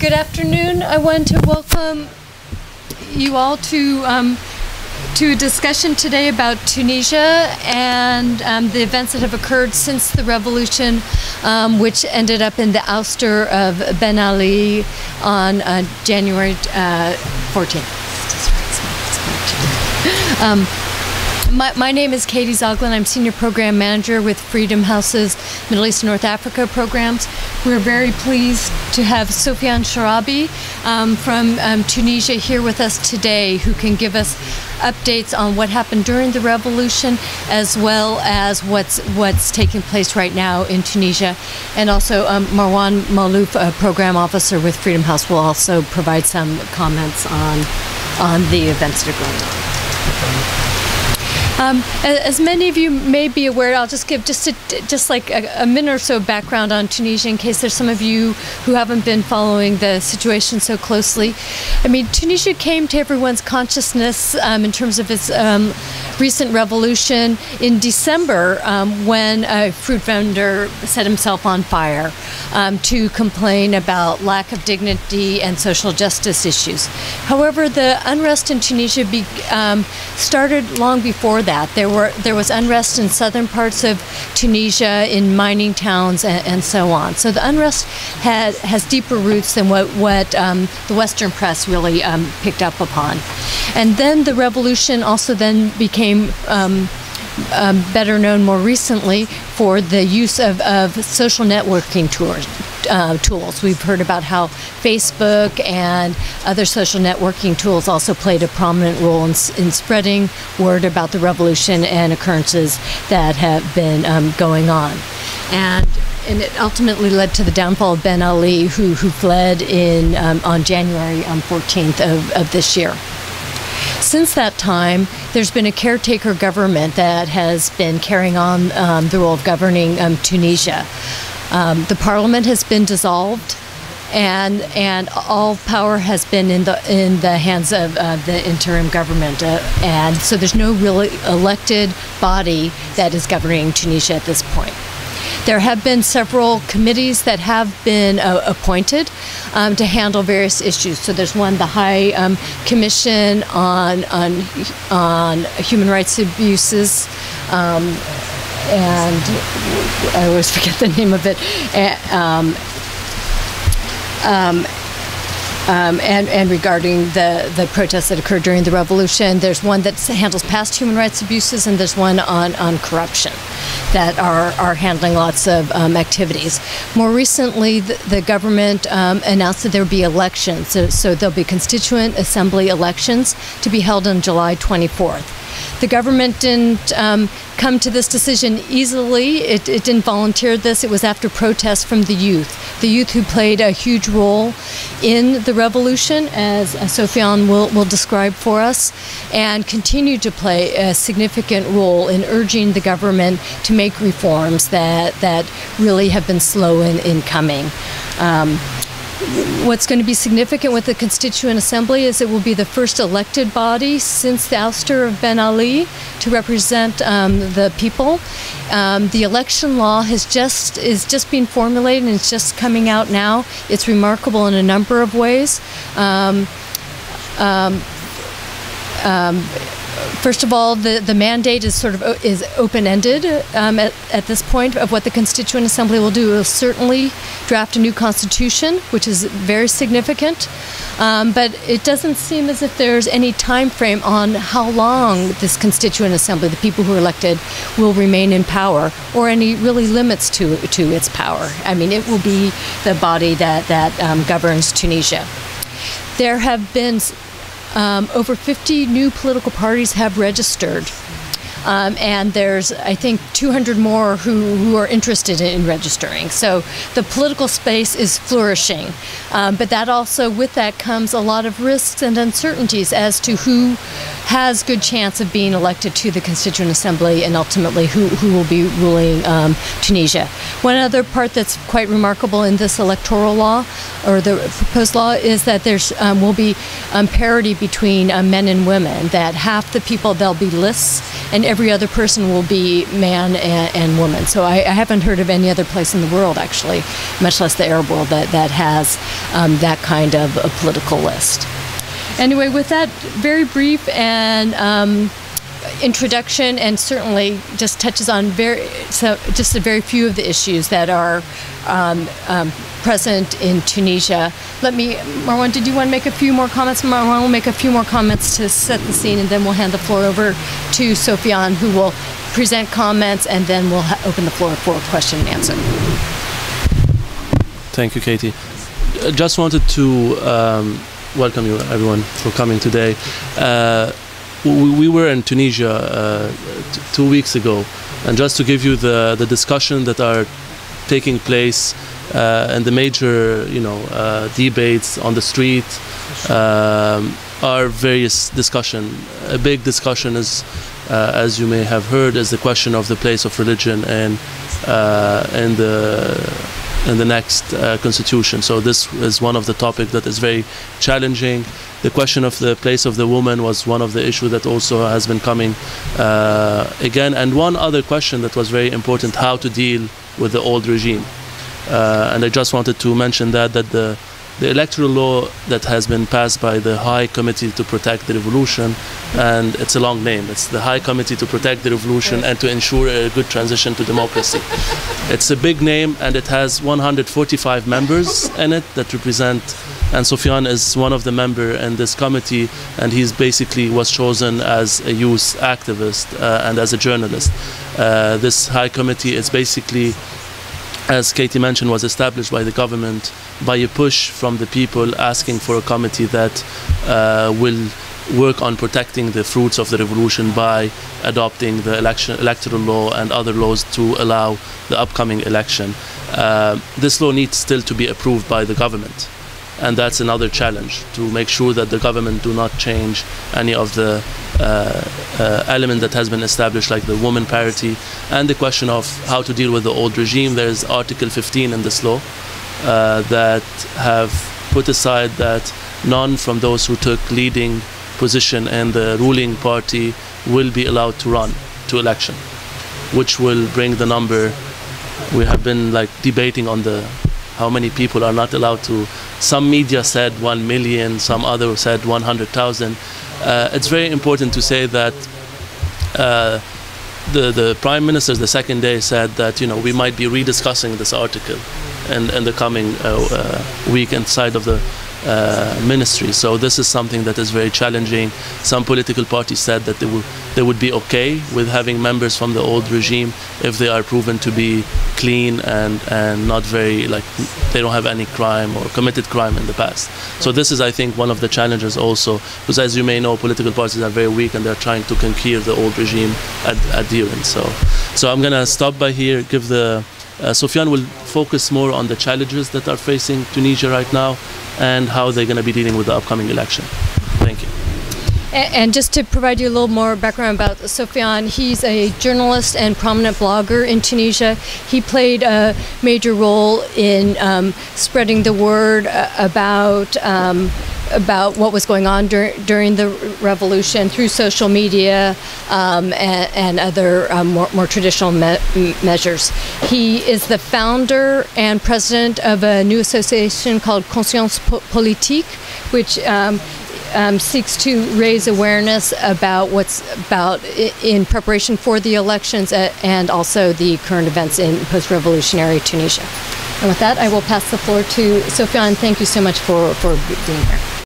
Good afternoon. I want to welcome you all to a discussion today about Tunisia and the events that have occurred since the revolution, which ended up in the ouster of Ben Ali on January 14th. My name is Katie Zoglin. I'm Senior Program Manager with Freedom House's Middle East and North Africa programs. We're very pleased to have Sofiene Chourabi from Tunisia here with us today, who can give us updates on what happened during the revolution, as well as what's taking place right now in Tunisia. And also Marwan Malouf, a Program Officer with Freedom House, will also provide some comments on the events that are going on. As many of you may be aware, I'll just give just like a minute or so background on Tunisia in case there's some of you who haven't been following the situation so closely. I mean, Tunisia came to everyone's consciousness in terms of its recent revolution in December when a fruit vendor set himself on fire to complain about lack of dignity and social justice issues. However, the unrest in Tunisia started long before that. There was unrest in southern parts of Tunisia, in mining towns, and so on. So the unrest has deeper roots than what the Western press really picked up upon. And then the revolution also then became better known more recently for the use of social networking tools. We've heard about how Facebook and other social networking tools also played a prominent role in spreading word about the revolution and occurrences that have been going on. And it ultimately led to the downfall of Ben Ali, who fled on January 14th of this year. Since that time, there's been a caretaker government that has been carrying on the role of governing Tunisia. The parliament has been dissolved, and all power has been in the hands of the interim government, and so there's no really elected body that is governing Tunisia at this point. There have been several committees that have been appointed to handle various issues. So there's one, the High Commission on Human Rights Abuses, and I always forget the name of it. And regarding the protests that occurred during the revolution, there's one that handles past human rights abuses, and there's one on corruption that are handling lots of activities. More recently, the government announced that there would be elections, so there'll be constituent assembly elections to be held on July 24th. The government didn't come to this decision easily. It didn't volunteer this. It was after protests from the youth who played a huge role in the revolution, as Sofiene will describe for us, and continue to play a significant role in urging the government to make reforms that really have been slow in coming. What's going to be significant with the Constituent Assembly is it will be the first elected body since the ouster of Ben Ali to represent the people. The election law is just being formulated, and it's just coming out now. It's remarkable in a number of ways. First of all, the mandate is is open-ended at this point of what the Constituent Assembly will do. It will certainly draft a new constitution, which is very significant, but it doesn't seem as if there's any time frame on how long this Constituent Assembly, the people who are elected, will remain in power, or any really limits to its power. I mean, it will be the body that governs Tunisia. There have been over 50 new political parties have registered, and there's, I think, 200 more who are interested in registering. So the political space is flourishing, but that also, with that comes a lot of risks and uncertainties as to who has good chance of being elected to the Constituent Assembly and ultimately who will be ruling Tunisia. One other part that's quite remarkable in this electoral law, or the proposed law, is that there's will be parity between men and women, that half the people, there'll be lists, and every other person will be man and woman. So I haven't heard of any other place in the world, actually, much less the Arab world, that has that kind of a political list. Anyway, with that very brief and introduction, and certainly just touches on just a very few of the issues that are present in Tunisia. Marwan, did you want to make a few more comments? Marwan will make a few more comments to set the scene, and then we'll hand the floor over to Sofiene, who will present comments, and then we'll open the floor for question and answer. Thank you, Katie. Just wanted to welcome you, everyone, for coming today. We were in Tunisia 2 weeks ago, and just to give you the discussion that are taking place and the major, debates on the street are various discussion. A big discussion is, as you may have heard, is the question of the place of religion and in the next constitution. So this is one of the topics that is very challenging. The question of the place of the woman was one of the issues that also has been coming again. And one other question that was very important, how to deal with the old regime. And I just wanted to mention that the electoral law that has been passed by the High Committee to Protect the Revolution, and it's a long name, it's the High Committee to Protect the Revolution and to ensure a good transition to democracy. It's a big name, and it has 145 members in it that represent, and Sofiene is one of the members in this committee, and he's basically was chosen as a youth activist and as a journalist. This High Committee is basically, as Katie mentioned, was established by the government by a push from the people asking for a committee that will work on protecting the fruits of the revolution by adopting the electoral law and other laws to allow the upcoming election. This law needs still to be approved by the government, and that's another challenge, to make sure that the government do not change any of the element that has been established, like the woman parity, and the question of how to deal with the old regime. There's Article 15 in this law that have put aside that none from those who took leading position in the ruling party will be allowed to run to election, which will bring the number. We have been debating on how many people are not allowed to. Some media said 1 million, some others said 100,000. It's very important to say that the Prime Minister the second day said that we might be rediscussing this article in the coming week inside of the ministry. So this is something that is very challenging. Some political parties said that they would be okay with having members from the old regime if they are proven to be clean and not very, they don't have any crime or committed crime in the past. So this is, I think, one of the challenges also, because as you may know, political parties are very weak and they're trying to conquer the old regime adherents. So I'm gonna stop by here, give the Sofiene will focus more on the challenges that are facing Tunisia right now and how they're going to be dealing with the upcoming election. Thank you. And just to provide you a little more background about Sofiene, he's a journalist and prominent blogger in Tunisia. He played a major role in spreading the word about what was going on during the revolution through social media and other more traditional measures. He is the founder and president of a new association called Conscience Politique, which seeks to raise awareness about in preparation for the elections and also the current events in post-revolutionary Tunisia. And with that, I will pass the floor to Sofiene. Thank you so much for being here.